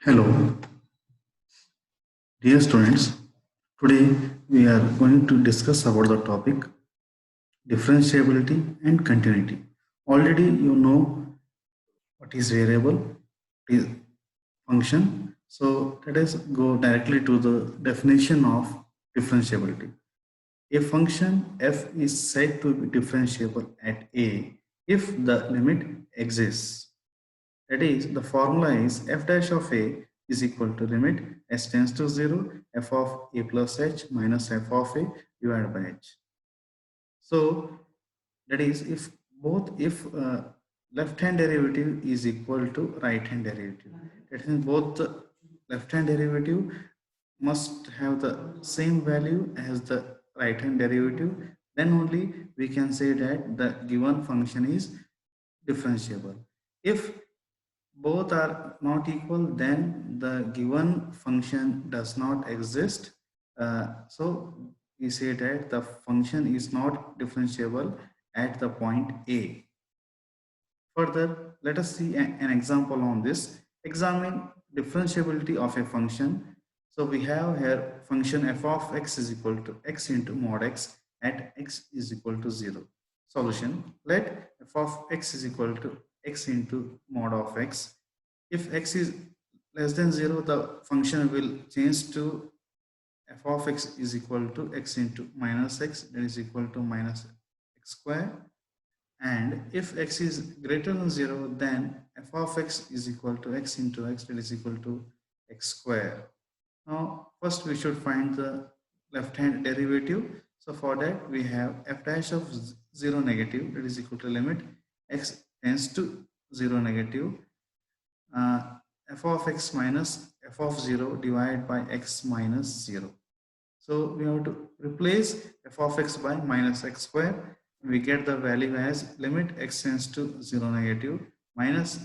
Hello, dear students. Today we are going to discuss about the topic differentiability and continuity. Already you know what is variable, what is function. So let us go directly to the definition of differentiability. A function f is said to be differentiable at a if the limit exists. That is, the formula is f dash of a is equal to limit s tends to 0 f of a plus h minus f of a divided by h. So that is if left hand derivative is equal to right hand derivative. That means both the left hand derivative must have the same value as the right hand derivative. Then only we can say that the given function is differentiable. If both are not equal, then the given function does not exist. So we say that the function is not differentiable at the point A. Further, let us see an example on this. Examine differentiability of a function. So we have here function f of x is equal to x into mod x at x is equal to 0. Solution: let f of x is equal to x into mod of x. If x is less than 0, the function will change to f of x is equal to x into minus x, that is equal to minus x square. And if x is greater than 0, then f of x is equal to x into x, that is equal to x square. Now, first we should find the left hand derivative. So for that, we have f dash of 0 negative, that is equal to limit x tends to 0 negative uh, f of x minus f of 0 divided by x minus 0. So we have to replace f of x by minus x square. We get the value as limit x tends to 0 negative minus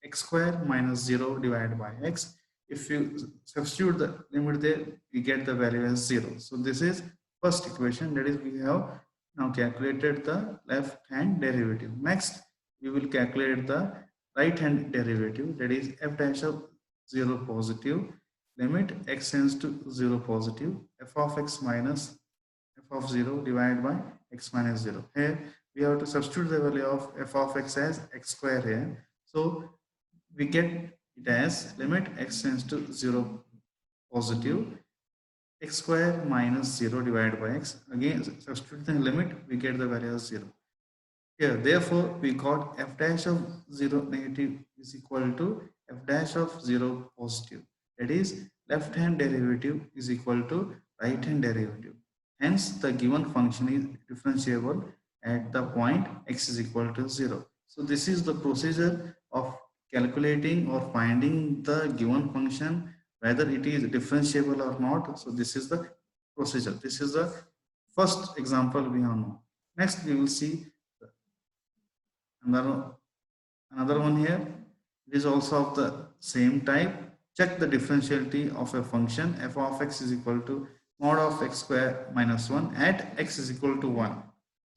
x square minus 0 divided by x. If you substitute the limit there, we get the value as 0. So this is first equation, that is we have now calculated the left hand derivative. Next, we will calculate the right hand derivative, that is f dash of 0 positive limit x tends to 0 positive f of x minus f of 0 divided by x minus 0. Here we have to substitute the value of f of x as x square here. So we get it as limit x tends to 0 positive x square minus 0 divided by x. Again, substitute the limit, we get the value as 0. Here, therefore, we got f dash of 0 negative is equal to f dash of 0 positive. That is, left hand derivative is equal to right hand derivative. Hence, the given function is differentiable at the point x is equal to 0. So, this is the procedure of calculating or finding the given function, whether it is differentiable or not. So, this is the procedure. This is the first example we have now. Next, we will see another one here. It is also of the same type. Check the differentiability of a function f of x is equal to mod of x square minus 1 at x is equal to 1.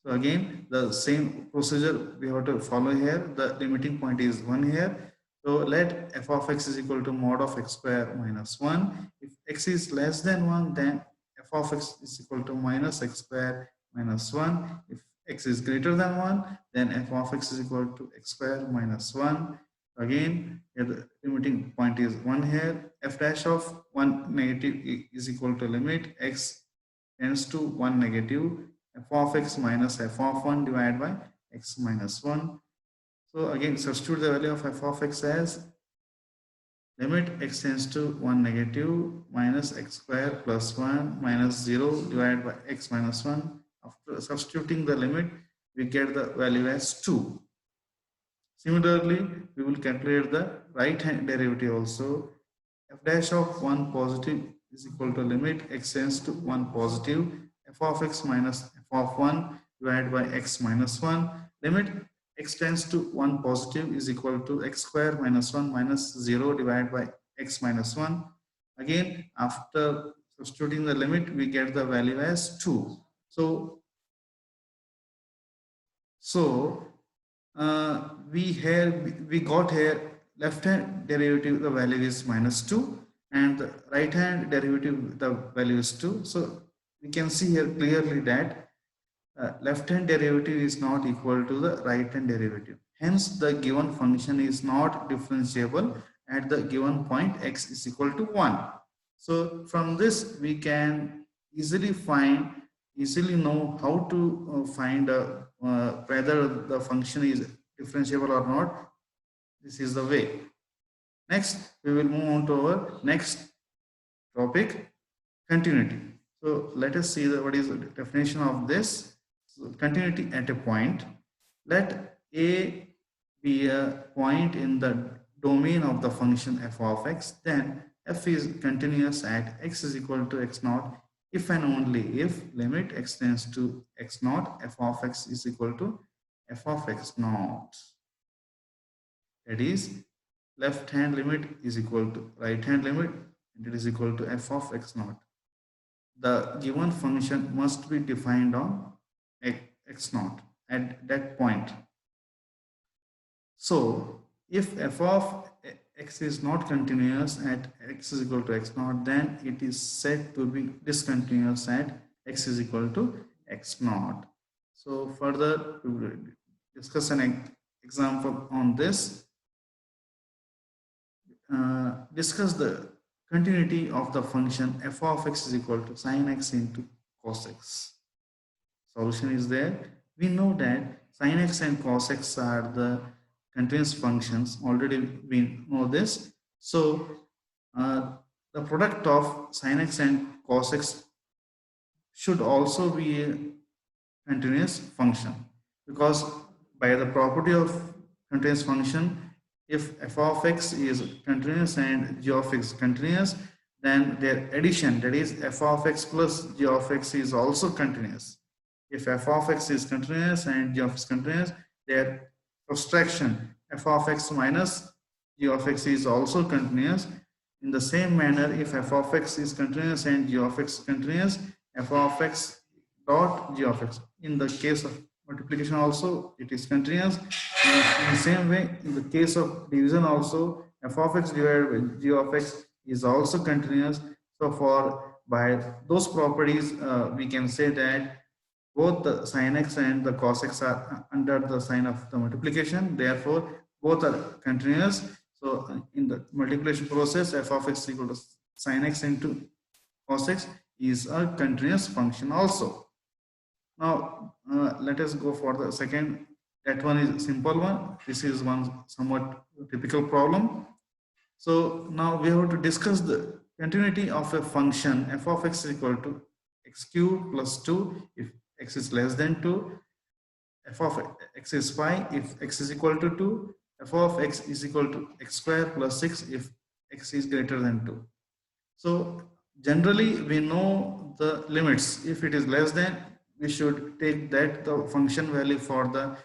So again, the same procedure we have to follow here. The limiting point is 1 here. So let f of x is equal to mod of x square minus 1. If x is less than 1, then f of x is equal to minus x square minus 1. If x is greater than 1, then f of x is equal to x square minus 1. Again, here the limiting point is 1 here. F dash of 1 negative is equal to limit x tends to 1 negative f of x minus f of 1 divided by x minus 1. So again, substitute the value of f of x as limit x tends to 1 negative minus x square plus 1 minus 0 divided by x minus 1. After substituting the limit, we get the value as 2. Similarly, we will calculate the right hand derivative also. F dash of 1 positive is equal to limit x tends to 1 positive f of x minus f of 1 divided by x minus 1. Limit x tends to 1 positive is equal to x square minus 1 minus 0 divided by x minus 1. Again, after substituting the limit, we get the value as 2. So we got here left hand derivative the value is minus 2 and the right hand derivative the value is 2. So we can see here clearly that left hand derivative is not equal to the right hand derivative. Hence the given function is not differentiable at the given point x is equal to 1. So from this we can easily know how to find whether the function is differentiable or not. This is the way. Next, we will move on to our next topic, continuity. So let us see what is the definition of this. So continuity at a point. Let A be a point in the domain of the function f of x, then f is continuous at x is equal to x naught if and only if limit x tends to x naught f of x is equal to f of x naught. That is, left hand limit is equal to right hand limit and it is equal to f of x naught. The given function must be defined on x naught at that point. So if f of x is not continuous at x is equal to x naught, then it is said to be discontinuous at x is equal to x naught. So further we will discuss an example on this. Discuss the continuity of the function f of x is equal to sin x into cos x. Solution is there. We know that sin x and cos x are the continuous functions. Already we know this. So the product of sin x and cos x should also be a continuous function, because by the property of continuous function, if f of x is continuous and g of x continuous, then their addition, that is f of x plus g of x, is also continuous. If f of x is continuous and g of x continuous, their subtraction f of x minus g of x is also continuous. In the same manner, if f of x is continuous and g of x continuous, f of x dot g of x, in the case of multiplication also it is continuous. In the same way, in the case of division also, f of x divided by g of x is also continuous. So for by those properties, we can say that both the sin x and the cos x are under the sign of the multiplication. Therefore, both are continuous. So in the multiplication process, f of x equal to sin x into cos x is a continuous function also. Now let us go for the second. That one is a simple one. This is one somewhat typical problem. So now we have to discuss the continuity of a function f of x is equal to x cube plus 2 if x is less than 2, f of x is 5 if x is equal to 2, f of x is equal to x square plus 6 if x is greater than 2. So generally we know the limits. If it is less than, we should take that the function value for the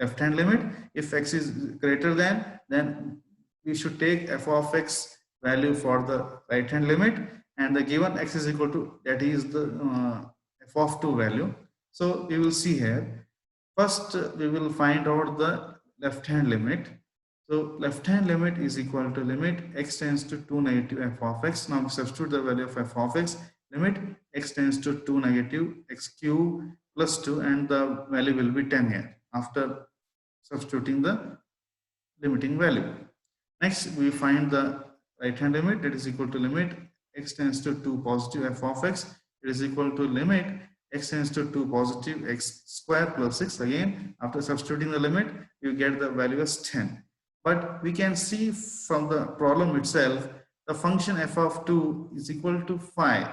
left hand limit. If x is greater than, then we should take f of x value for the right hand limit, and the given x is equal to, that is the f of 2 value. So we will see here. First we will find out the left hand limit. So left hand limit is equal to limit x tends to 2 negative f of x. Now substitute the value of f of x. Limit x tends to 2 negative x cube plus 2, and the value will be 10 here after substituting the limiting value. Next we find the right hand limit, that is equal to limit x tends to 2 positive f of x. It is equal to limit x tends to 2 positive x square plus 6. Again, after substituting the limit, you get the value as 10. But we can see from the problem itself, the function f of 2 is equal to 5.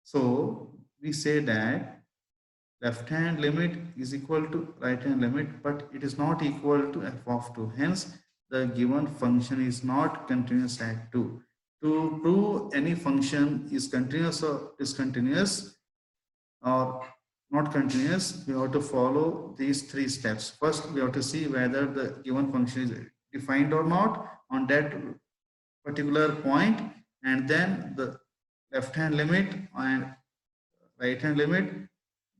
So we say that left hand limit is equal to right hand limit, but it is not equal to f of 2. Hence, the given function is not continuous at 2. To prove any function is continuous or discontinuous or not continuous, we have to follow these 3 steps. First, we have to see whether the given function is defined or not on that particular point, and then the left hand limit and right hand limit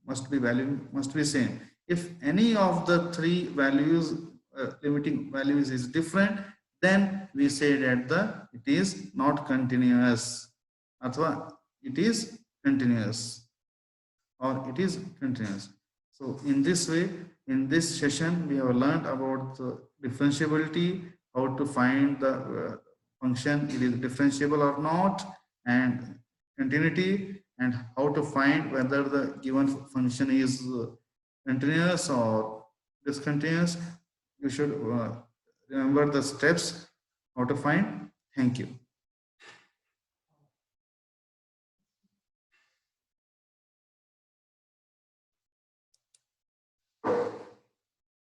must be same. If any of the 3 values, limiting values, is different, then we say that it is not continuous, or it is continuous, or it is continuous. So in this way, in this session, we have learned about the differentiability, how to find the function it is differentiable or not, and continuity, and how to find whether the given function is continuous or discontinuous. You should remember the steps how to find. Thank you.